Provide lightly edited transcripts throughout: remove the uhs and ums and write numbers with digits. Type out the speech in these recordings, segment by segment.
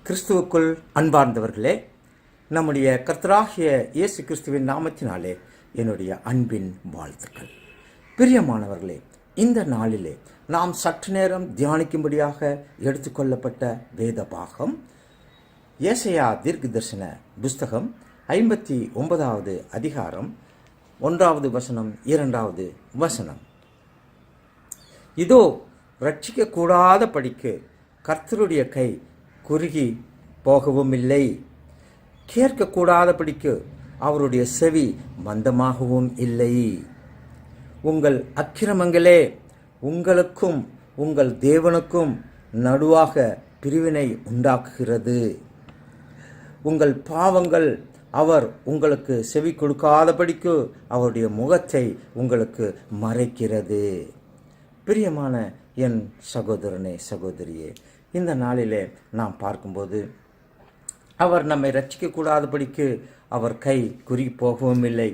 கிறிஸ்துவுக்குள் அன்பார்ந்தவர்களே, நம்முடைய கர்த்தராகிய இயேசு கிறிஸ்துவின் நாமத்தினாலே என்னுடைய அன்பின் வாழ்த்துக்கள். பிரியமானவர்களே, இந்த நாளிலே நாம் சற்று நேரம் தியானிக்கும்படியாக எடுத்துக்கொள்ளப்பட்ட வேத பாகம் ஏசாயா தீர்க்கதரிசன புஸ்தகம் 59வது அதிகாரம் 1வது வசனம் 2வது வசனம். இதோ ரட்சிக்கக்கூடாத படிக்கு கர்த்தருடைய கை குறுகி போகவும் இல்லை, கேட்கக்கூடாதபடிக்கு அவருடைய செவி மந்தமாகவும் இல்லை. உங்கள் அக்கிரமங்களே உங்களுக்கும் உங்கள் தேவனுக்கும் நடுவாக பிரிவினை உண்டாக்குகிறது. உங்கள் பாவங்கள் அவர் உங்களுக்கு செவி கொடுக்காதபடிக்கு அவருடைய முகத்தை உங்களுக்கு மறைக்கிறது. பிரியமான என் சகோதரனே, சகோதரியே, இந்த நாளிலே நாம் பார்க்கும்போது அவர் நம்மை ரட்சிக்கக்கூடாதபடிக்கு அவர் கை குறுகி போகவும் இல்லை,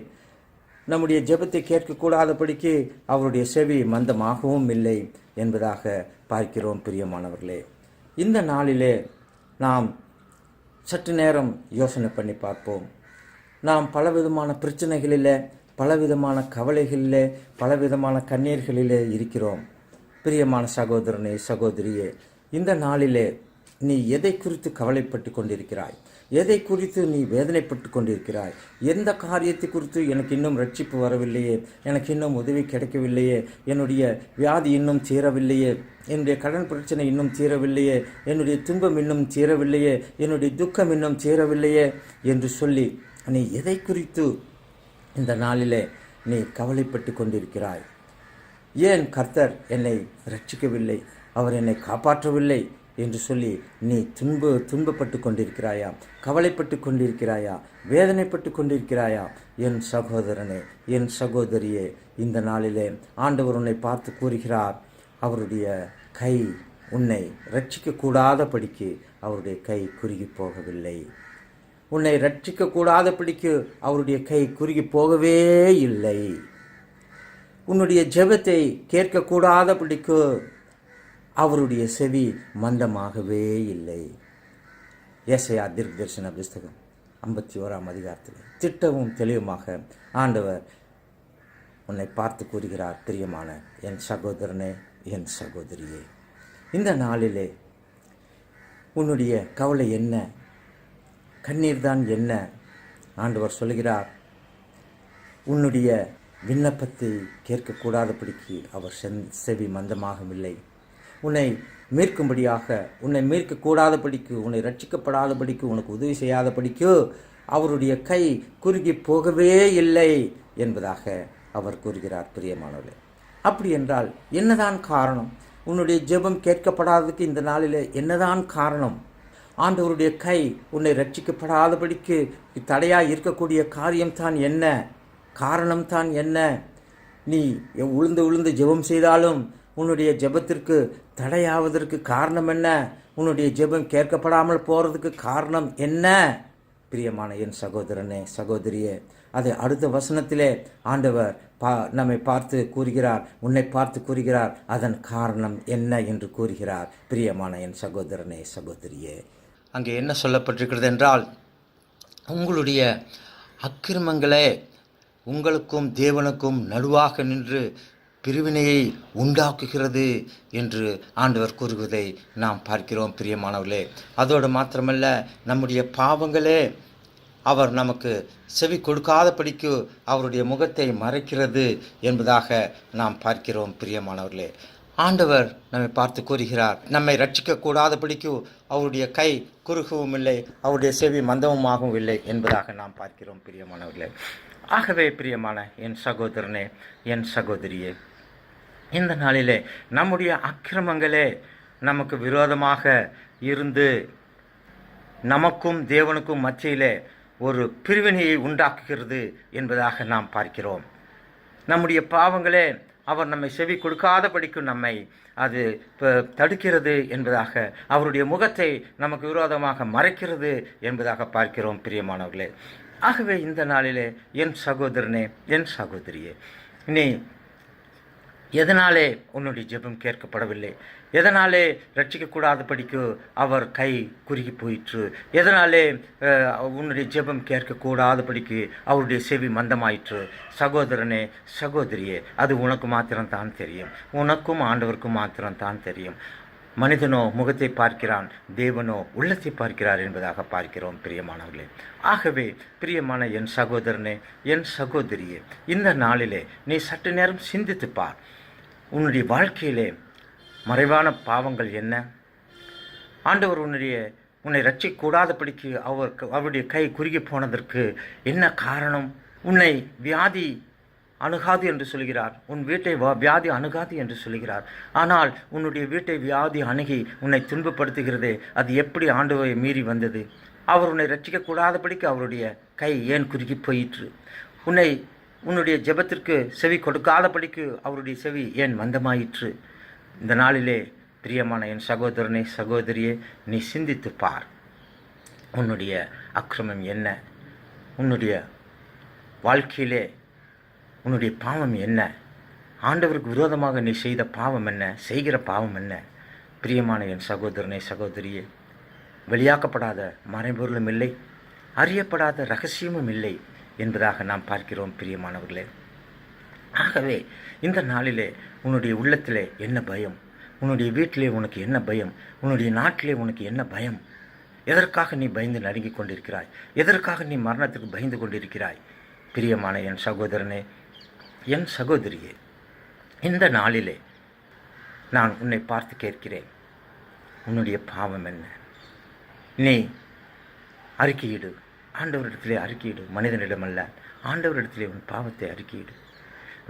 நம்முடைய ஜெபத்தை கேட்கக்கூடாதபடிக்கு அவருடைய செவி மந்தமாகவும் இல்லை என்பதாக பார்க்கிறோம். பிரியமானவர்களே, இந்த நாளிலே நாம் சற்று நேரம் யோசனை பண்ணி பார்ப்போம். நாம் பலவிதமான பிரச்சனைகளிலே, பலவிதமான கவலைகளிலே, பலவிதமான கண்ணீர்களிலே இருக்கிறோம். பிரியமான சகோதரனே, சகோதரியே, இந்த நாளிலே நீ எதை குறித்து கவலைப்பட்டு கொண்டிருக்கிறாய்? எதை குறித்து நீ வேதனைப்பட்டு கொண்டிருக்கிறாய்? எந்த காரியத்தை குறித்து எனக்கு இன்னும் ரட்சிப்பு வரவில்லையே, எனக்கு இன்னும் உதவி கிடைக்கவில்லையே, என்னுடைய வியாதி இன்னும் தீரவில்லையே, என்னுடைய கடன் பிரச்சனை இன்னும் தீரவில்லையே, என்னுடைய துன்பம் இன்னும் தீரவில்லையே, என்னுடைய துக்கம் இன்னும் தீரவில்லையே என்று சொல்லி நீ எதை குறித்து இந்த நாளிலே நீ கவலைப்பட்டு கொண்டிருக்கிறாய்? ஏன் கர்த்தர் என்னை ரட்சிக்கவில்லை, அவர் என்னை காப்பாற்றவில்லை என்று சொல்லி நீ துன்பப்பட்டு கொண்டிருக்கிறாயா? கவலைப்பட்டு கொண்டிருக்கிறாயா? வேதனைப்பட்டு கொண்டிருக்கிறாயா? என் சகோதரனே, என் சகோதரியே, இந்த நாளிலே ஆண்டவர் உன்னை பார்த்து கூறுகிறார், அவருடைய கை உன்னை ரட்சிக்கக்கூடாதபடிக்கு அவருடைய கை குறுகி போகவில்லை. உன்னை ரட்சிக்கக்கூடாதபடிக்கு அவருடைய கை குறுகி போகவே இல்லை. உன்னுடைய ஜெபத்தை கேட்கக்கூடாதபடிக்கு அவருடைய செவி மந்தமாகவே இல்லை. ஏசாயா தீர்க்கதரிசன புஸ்தகம் 51ஆம் அதிகாரத்தில் திட்டமும் தெளிவுமாக ஆண்டவர் உன்னை பார்த்து கூறுகிறார். பிரியமான என் சகோதரனே, என் சகோதரியே, இந்த நாளிலே உன்னுடைய கவலை என்ன? கண்ணீர் தான் என்ன? ஆண்டவர் சொல்கிறார், உன்னுடைய விண்ணப்பத்தை கேட்கக்கூடாதபடிக்கு அவர் செவி மந்தமாகவில்லை. உன்னை மீட்கும்படியாக, உன்னை மீட்கக்கூடாதபடிக்கு, உன்னை ரட்சிக்கப்படாதபடிக்கு, உனக்கு உதவி செய்யாதபடிக்கு அவருடைய கை குறுகி போகவே இல்லை என்பதாக அவர் கூறுகிறார். பிரியமானவர்களே, அப்படி என்றால் என்னதான் காரணம்? உன்னுடைய ஜெபம் கேட்கப்படாததுக்கு இந்த நாளிலே என்னதான் காரணம்? ஆண்டவருடைய கை உன்னை ரட்சிக்கப்படாதபடிக்கு தடையாக இருக்கக்கூடிய காரியம்தான் என்ன? காரணம்தான் என்ன? நீ உளுந்து ஜெபம் செய்தாலும் உன்னுடைய ஜெபத்திற்கு தடையாவதற்கு காரணம் என்ன? உன்னுடைய ஜெபம் கேட்கப்படாமல் போகிறதுக்கு காரணம் என்ன? பிரியமான என் சகோதரனே, சகோதரியே, அதை அடுத்த வசனத்திலே ஆண்டவர் நம்மை பார்த்து கூறுகிறார், உன்னை பார்த்து கூறுகிறார், அதன் காரணம் என்ன என்று கூறுகிறார். பிரியமான என் சகோதரனே, சகோதரியே, அங்கே என்ன சொல்லப்பட்டிருக்கிறது என்றால், உங்களுடைய அக்கிரமங்களே உங்களுக்கும் தேவனுக்கும் நடுவாக நின்று பிரிவினையை உண்டாக்குகிறது என்று ஆண்டவர் கூறுவதை நாம் பார்க்கிறோம். பிரியமானவர்களே, அதோடு மாத்திரமல்ல, நம்முடைய பாவங்களே அவர் நமக்கு செவி கொடுக்காதபடிக்கு அவருடைய முகத்தை மறைக்கிறது என்பதாக நாம் பார்க்கிறோம். பிரியமானவர்களே, ஆண்டவர் நம்மை பார்த்து கூறுகிறார், நம்மை ரட்சிக்கக்கூடாதபடிக்கு அவருடைய கை குறுகவும் இல்லை, அவருடைய செவி மந்தமுமாகவும் இல்லை என்பதாக நாம் பார்க்கிறோம். பிரியமானவர்களே, ஆகவே பிரியமான என் சகோதரனே, என் சகோதரியே, இந்த நாளிலே நம்முடைய அக்கிரமங்களே நமக்கு விரோதமாக இருந்து நமக்கும் தேவனுக்கும் மத்தியிலே ஒரு பிரிவினையை உண்டாக்குகிறது என்பதாக நாம் பார்க்கிறோம். நம்முடைய பாவங்களே அவர் நம்மை செவி கொடுக்காதபடிக்கும் நம்மை அது தடுக்கிறது என்பதாக, அவருடைய முகத்தை நமக்கு விரோதமாக மறைக்கிறது என்பதாக பார்க்கிறோம். பிரியமானவர்களே, ஆகவே இந்த நாளிலே என் சகோதரனே, என் சகோதரியே, நீ எதனாலே உன்னுடைய ஜெபம் கேட்கப்படவில்லை? எதனாலே ரட்சிக்கக்கூடாதபடிக்கு அவர் கை குறுகி போயிற்று? எதனாலே உன்னுடைய ஜெபம் கேட்கக்கூடாதபடிக்கு அவருடைய செவி மந்தமாயிற்று? சகோதரனே, சகோதரியே, அது உனக்கு மாத்திரம்தான் தெரியும். உனக்கும் ஆண்டவருக்கும் மாத்திரம்தான் தெரியும். மனிதனோ முகத்தை பார்க்கிறான், தேவனோ உள்ளத்தை பார்க்கிறார் என்பதாக பார்க்கிறோம் பிரியமானவர்களே. ஆகவே பிரியமான என் சகோதரனே, என் சகோதரியே, இந்த நாளிலே நீ சற்று நேரம் சிந்தித்து பார். உன்னுடைய வாழ்க்கையிலே மறைவான பாவங்கள் என்ன? ஆண்டவர் உன்னை ரட்சிக்கூடாதபடிக்கு அவருடைய கை குறுகி போனதற்கு என்ன காரணம்? உன்னை வியாதி அணுகாது என்று சொல்கிறார். உன் வீட்டை வியாதி அணுகாது என்று சொல்கிறார். ஆனால் உன்னுடைய வீட்டை வியாதி அணுகி உன்னை துன்பப்படுத்துகிறதே, அது எப்படி ஆண்டவரை மீறி வந்தது? அவர் உன்னை ரட்சிக்கக்கூடாதபடிக்கு அவருடைய கை ஏன் குறுகி போயிற்று? உன்னுடைய ஜெபத்திற்கு செவி கொடுக்காதபடிக்கு அவருடைய செவி ஏன் மந்தமாயிற்று? இந்த நாளிலே பிரியமான என் சகோதரனே, சகோதரியே, நீ சிந்தித்து பார். உன்னுடைய அக்கிரமம் என்ன? உன்னுடைய வாழ்க்கையிலே உன்னுடைய பாவம் என்ன? ஆண்டவருக்கு விரோதமாக நீ செய்த பாவம் என்ன? செய்கிற பாவம் என்ன? பிரியமான என் சகோதரனே, சகோதரியே, வெளியாக்கப்படாத மறைபொருளும் இல்லை, அறியப்படாத ரகசியமும் இல்லை என்பதாக நாம் பார்க்கிறோம் பிரியமானவர்களே. ஆகவே இந்த நாளிலே உன்னுடைய உள்ளத்திலே என்ன பயம்? உன்னுடைய வீட்டிலே உனக்கு என்ன பயம்? உன்னுடைய நாட்டிலே உனக்கு என்ன பயம்? எதற்காக நீ பயந்து நடுங்கிக் கொண்டிருக்கிறாய்? எதற்காக நீ மரணத்துக்கு பயந்து கொண்டிருக்கிறாய்? பிரியமான என் சகோதரனே, என் சகோதரியே, இந்த நாளிலே நான் உன்னை பார்த்து கேட்கிறேன், உன்னுடைய பாவம் என்ன? நீ அறிக்கையிடு, ஆண்டவரிடத்திலே அறிக்கையிடு. மனிதனிடமல்ல, ஆண்டவரிடத்திலே உன் பாவத்தை அறிக்கையிடு.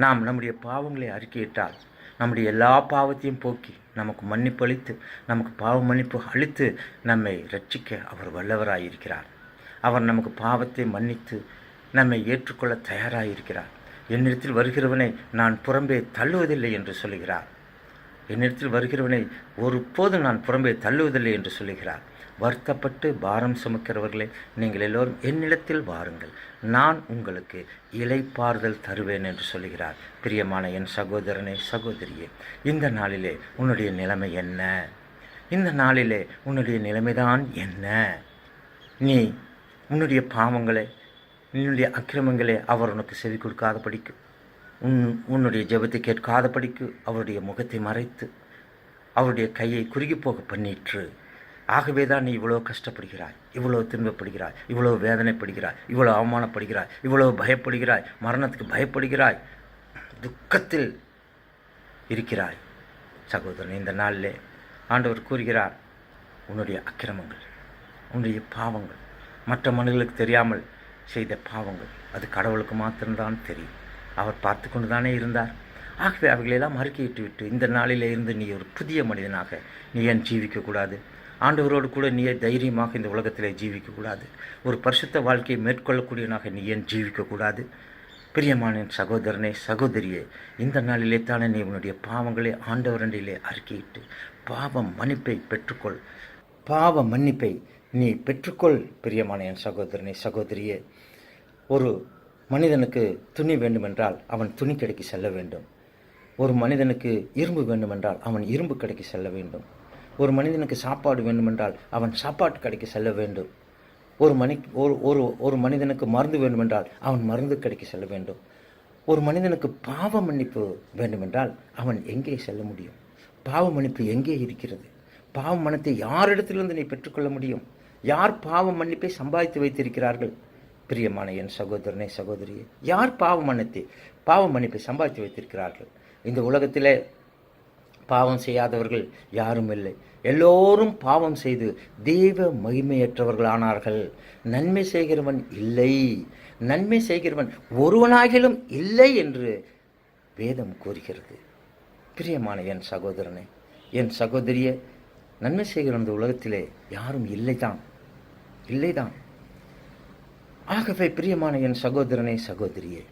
நாம் நம்முடைய பாவங்களை அறிக்கையிட்டால் நம்முடைய எல்லா பாவத்தையும் போக்கி நமக்கு மன்னிப்பு அளித்து, நமக்கு பாவ மன்னிப்பு அளித்து நம்மை ரட்சிக்க அவர் வல்லவராயிருக்கிறார். அவர் நமக்கு பாவத்தை மன்னித்து நம்மை ஏற்றுக்கொள்ள தயாராயிருக்கிறார். என்னிடத்தில் வருகிறவனை நான் புறம்பே தள்ளுவதில்லை என்று சொல்லுகிறார். என்னிடத்தில் வருகிறவனை ஒருபோதும் நான் புறம்பே தள்ளுவதில்லை என்று சொல்லுகிறார். வருத்தப்பட்டு பாரம் சுமக்கிறவர்களே, நீங்கள் எல்லோரும் என்னிடத்தில் வாருங்கள், நான் உங்களுக்கு இளைப்பாறுதல் தருவேன் என்று சொல்லுகிறார். பிரியமான என் சகோதரனே, சகோதரியே, இந்த நாளிலே உன்னுடைய நிலைமை என்ன? இந்த நாளிலே உன்னுடைய நிலைமைதான் என்ன? நீ உன்னுடைய பாவங்களை, உன்னுடைய அக்கிரமங்களே அவர் உனக்கு செவி கொடுக்காத படிக்கு, உன்னுடைய ஜெபத்தை கேட்காத படிக்கு அவருடைய முகத்தை மறைத்து அவருடைய கையை குறுகி போக பண்ணிற்று. ஆகவே தான் நீ இவ்வளோ கஷ்டப்படுகிறாய், இவ்வளோ துன்பப்படுகிறாய், இவ்வளோ வேதனைப்படுகிறாய், இவ்வளோ அவமானப்படுகிறாய், இவ்வளோ பயப்படுகிறாய், மரணத்துக்கு பயப்படுகிறாய், துக்கத்தில் இருக்கிறாய். சகோதரன், இந்த நாளிலே ஆண்டவர் கூறுகிறார், உன்னுடைய அக்கிரமங்கள், உன்னுடைய பாவங்கள், மற்ற மனிதர்களுக்கு தெரியாமல் செய்த பாவங்கள், அது கடவுளுக்கு மாத்திரம்தான் தெரியும். அவர் பார்த்து கொண்டு தானே இருந்தார். ஆகவே அவைகளெல்லாம் அறிக்கையிட்டு விட்டு இந்த நாளிலே இருந்து நீ ஒரு புதிய மனிதனாக நீ ஏன் ஜீவிக்கக்கூடாது? ஆண்டவரோடு கூட நீ தைரியமாக இந்த உலகத்திலே ஜீவிக்கக்கூடாது? ஒரு பரிசுத்த வாழ்க்கையை மேற்கொள்ளக்கூடியவனாக நீ ஏன் ஜீவிக்கக்கூடாது? பிரியமான சகோதரனே, சகோதரியே, இந்த நாளிலே தானே நீ உன்னுடைய பாவங்களை ஆண்டவரண்டிலே அறிக்கையிட்டு பாவ மன்னிப்பை பெற்றுக்கொள். பாவ மன்னிப்பை நீ பெற்றுக்கொள். பிரியமான என் சகோதரனே, சகோதரியே, ஒரு மனிதனுக்கு துணி வேண்டுமென்றால் அவன் துணி கடைக்கு செல்ல வேண்டும். ஒரு மனிதனுக்கு இரும்பு வேண்டுமென்றால் அவன் இரும்பு கடைக்கு செல்ல வேண்டும். ஒரு மனிதனுக்கு சாப்பாடு வேண்டுமென்றால் அவன் சாப்பாட்டு கடைக்கு செல்ல வேண்டும். ஒரு மனிதனுக்கு மருந்து வேண்டுமென்றால் அவன் மருந்து கடைக்கு செல்ல வேண்டும். ஒரு மனிதனுக்கு பாவ மன்னிப்பு வேண்டுமென்றால் அவன் எங்கே செல்ல முடியும்? பாவ மன்னிப்பு எங்கே இருக்கிறது? பாவ மன்னிப்பை யாரிடத்திலிருந்து நீ பெற்றுக்கொள்ள முடியும்? யார் பாவ மன்னிப்பை சம்பாதித்து வைத்திருக்கிறார்கள்? பிரியமான என் சகோதரனே, சகோதரியே, யார் பாவ மன்னிப்பை சம்பாதித்து வைத்திருக்கிறார்கள்? இந்த உலகத்திலே பாவம் செய்யாதவர்கள் யாரும் இல்லை. எல்லோரும் பாவம் செய்து தெய்வ மகிமையற்றவர்களானார்கள். நன்மை செய்கிறவன் இல்லை, நன்மை செய்கிறவன் ஒருவனாகிலும் இல்லை என்று வேதம் கூறுகிறது. பிரியமான என் சகோதரனே, என் சகோதரியே, நன்மை செய்கிற இந்த உலகத்திலே யாரும் இல்லைதான். ஆகவே பிரியமான என் சகோதரனே, சகோதரியே,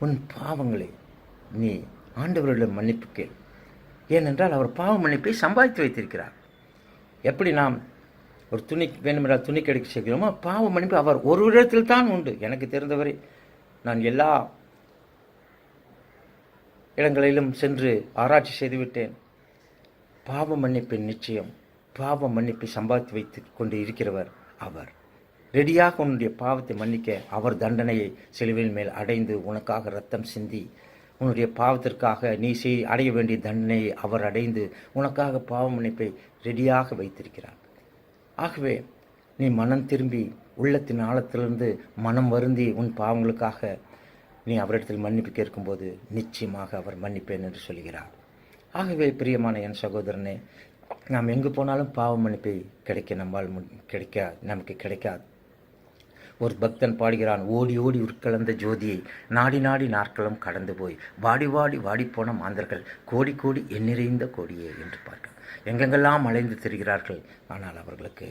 உன் பாவங்களை நீ ஆண்டவரிடம் மன்னிப்பு கேள். ஏனென்றால் அவர் பாவ மன்னிப்பை சம்பாதித்து வைத்திருக்கிறார். எப்படி நாம் ஒரு துணி வேண்டுமென்றால் துணி கடைக்கு செய்கிறோமோ, பாவ மன்னிப்பு அவர் ஒரு இடத்தில் தான் உண்டு. எனக்கு தெரிந்தவரை நான் எல்லா இடங்களிலும் சென்று ஆராய்ச்சி செய்துவிட்டேன். பாவ மன்னிப்பின் நிச்சயம், பாவ மன்னிப்பை சம்பாதித்து வைத்து கொண்டு இருக்கிறவர் அவர். ரெடியாக உன்னுடைய பாவத்தை மன்னிக்க அவர் தண்டனையை சிலுவையின் மேல் அடைந்து உனக்காக ரத்தம் சிந்தி உன்னுடைய பாவத்திற்காக நீ அடைய வேண்டிய தண்டனையை அவர் அடைந்து உனக்காக பாவ மன்னிப்பை ரெடியாக வைத்திருக்கிறார். ஆகவே நீ மனம் திரும்பி உள்ளத்தின் ஆழத்திலிருந்து மனம் வருந்தி உன் பாவங்களுக்காக நீ அவரிடத்தில் மன்னிப்பு கேட்கும்போது நிச்சயமாக அவர் மன்னிப்பேன் என்று சொல்கிறார். ஆகவே பிரியமான என் சகோதரனே, நாம் எங்கு போனாலும் பாவ மன்னிப்பை நமக்கு கிடைக்காது. ஒரு பக்தன் பாடுகிறான், ஓடி ஓடி உட்கலந்த ஜோதியை நாடி நாடி நாட்களும் கடந்து போய் வாடி வாடி வாடிப்போன மாந்தர்கள் கோடி கோடி எண்ணிறைந்த கோடியே என்று பார்க்கிறோம். எங்கெங்கெல்லாம் அலைந்து திரிகிறார்கள், ஆனால் அவர்களுக்கு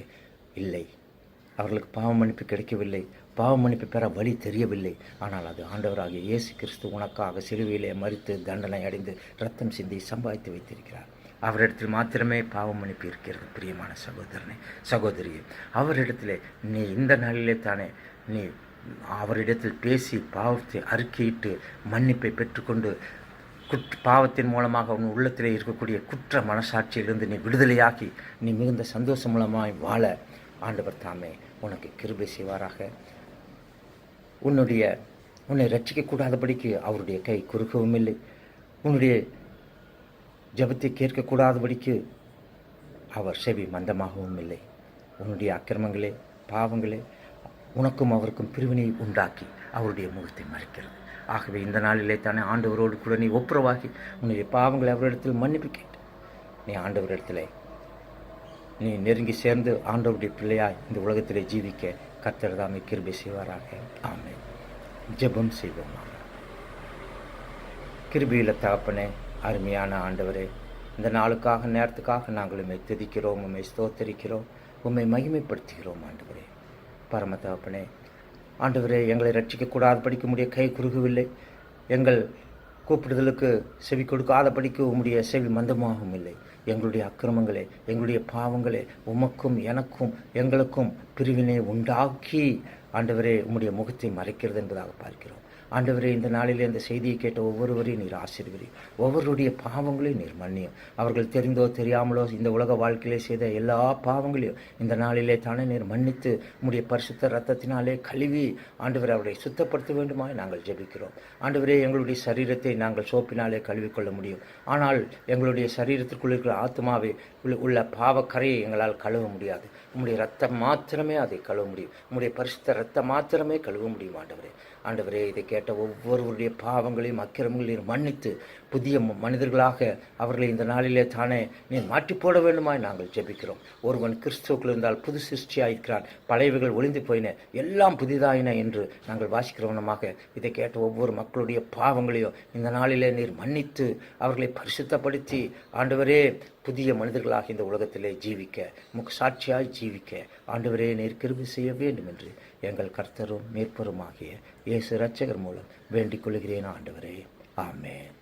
பாவ மன்னிப்பு கிடைக்கவில்லை. பாவ மன்னிப்பு பெற வழி தெரியவில்லை. ஆனால் அது ஆண்டவராகிய இயேசு கிறிஸ்து உனக்காக சிலுவையிலே மரித்து தண்டனை அடைந்து ரத்தம் சிந்தி சம்பாதித்து வைத்திருக்கிறார். அவரிடத்தில் மாத்திரமே பாவ மன்னிப்பு இருக்கிறது. பிரியமான சகோதரனே, சகோதரியே, அவரிடத்திலே நீ இந்த நாளிலே தானே நீ அவரிடத்தில் பேசி பாவத்தை அறிக்கையிட்டு மன்னிப்பை பெற்றுக்கொண்டு பாவத்தின் மூலமாக உன் உள்ளத்திலே இருக்கக்கூடிய குற்ற மனசாட்சியிலிருந்து நீ விடுதலையாக்கி நீ மிகுந்த சந்தோஷம் மூலமாய் வாழ ஆண்டவர் தாமே உனக்கு கிருபை செய்வாராக. உன்னை ரட்சிக்கக்கூடாதபடிக்கு அவருடைய கை குறுக்கவும் இல்லை. உன்னுடைய ஜெபத்தை கேட்கக்கூடாதபடிக்கு அவர் செவி மந்தமாகவும் இல்லை. உன்னுடைய அக்கிரமங்களே பாவங்களே உனக்கும் அவருக்கும் பிரிவினை உண்டாக்கி அவருடைய முகத்தை மறைக்கிறது. ஆகவே இந்த நாளிலே தானே ஆண்டவரோடு கூட நீ ஒப்புரவாகி உன்னுடைய பாவங்களை அவரிடத்தில் மன்னிப்பு கேட்டு நீ ஆண்டவரிடத்திலே நீ நெருங்கி சேர்ந்து ஆண்டவருடைய பிள்ளையாய் இந்த உலகத்திலே ஜீவிக்க கர்த்தர் தாமே கிருபை செய்வாராக. ஆமென். ஜெபம் செய்வோம். கிருபையுள்ள தகப்பனே, அருமையான ஆண்டவரே, இந்த நாளுக்காக நேரத்துக்காக நாங்கள் உம்மை துதிக்கிறோம், உம்மை ஸ்தோத்தரிக்கிறோம், உம்மை மகிமைப்படுத்துகிறோம். ஆண்டவரே, பரம தகப்பனே, ஆண்டவரே, எங்களை ரட்சிக்கக்கூடாதபடிக்கு உம்முடைய கை குறுகவில்லை. எங்கள் கூப்பிடுதலுக்கு செவி கொடுக்காதபடிக்கு உம்முடைய செவி மந்தமாகவும் இல்லை. எங்களுடைய அக்கிரமங்களே எங்களுடைய பாவங்களே உமக்கும் எனக்கும் எங்களுக்கும் பிரிவினை உண்டாக்கி ஆண்டவரே உம்முடைய முகத்தை மறைக்கிறது என்பதாக பார்க்கிறோம். ஆண்டவரே, இந்த நாளிலே இந்த செய்தியை கேட்ட ஒவ்வொருவரையும் நீர் ஆசீர்வதி. ஒவ்வொருடைய பாவங்களையும் நீர் மன்னியும். அவர்கள் தெரிந்தோ தெரியாமலோ இந்த உலக வாழ்க்கையிலே செய்த எல்லா பாவங்களையும் இந்த நாளிலே தானே நீர் மன்னித்து உம்முடைய பரிசுத்த இரத்தத்தினாலே கழுவி ஆண்டவரை அவரை சுத்தப்படுத்த வேண்டுமாய் நாங்கள் ஜெபிக்கிறோம். ஆண்டவரே, எங்களுடைய சரீரத்தை நாங்கள் சோப்பினாலே கழுவிக்கொள்ள முடியும். ஆனால் எங்களுடைய சரீரத்திற்குள் இருக்கிற ஆத்மாவை உள்ள பாவக்கரையை எங்களால் கழுவ முடியாது. உம்முடைய ரத்தம் மாத்திரமே அதை கழுவ முடியும். உம்முடைய பரிசுத்த ரத்தம் மாத்திரமே கழுவ முடியும். ஆண்டவரே, இதை கேட்ட ஒவ்வொருவருடைய பாவங்களையும் அக்கிரமங்களையும் மன்னித்து புதிய மனிதர்களாக அவர்களை இந்த நாளிலே தானே நீ மாற்றி போட வேண்டுமாய் நாங்கள் ஜெபிக்கிறோம். ஒருவன் கிறிஸ்துவுக்குள் இருந்தால் புது சிருஷ்டியாயிருக்கிறான், பழையவைகள் ஒளிந்து போயின, எல்லாம் புதிதாயின என்று நாங்கள் வாசிக்கிறவனமாக இதை கேட்ட ஒவ்வொரு மக்களுடைய பாவங்களையும் இந்த நாளிலே நீர் மன்னித்து அவர்களை பரிசுத்தப்படுத்தி ஆண்டவரே புதிய மனிதர்களாக இந்த உலகத்திலே ஜீவிக்க சாட்சியாய் ஜீவிக்க ஆண்டவரே நீர் கிருபை செய்ய வேண்டும் என்று எங்கள் கர்த்தரும் மீட்பருமாகிய இயேசு இரட்சகர் மூலம் வேண்டிக் கொள்கிறேன். ஆண்டவரே, ஆமென்.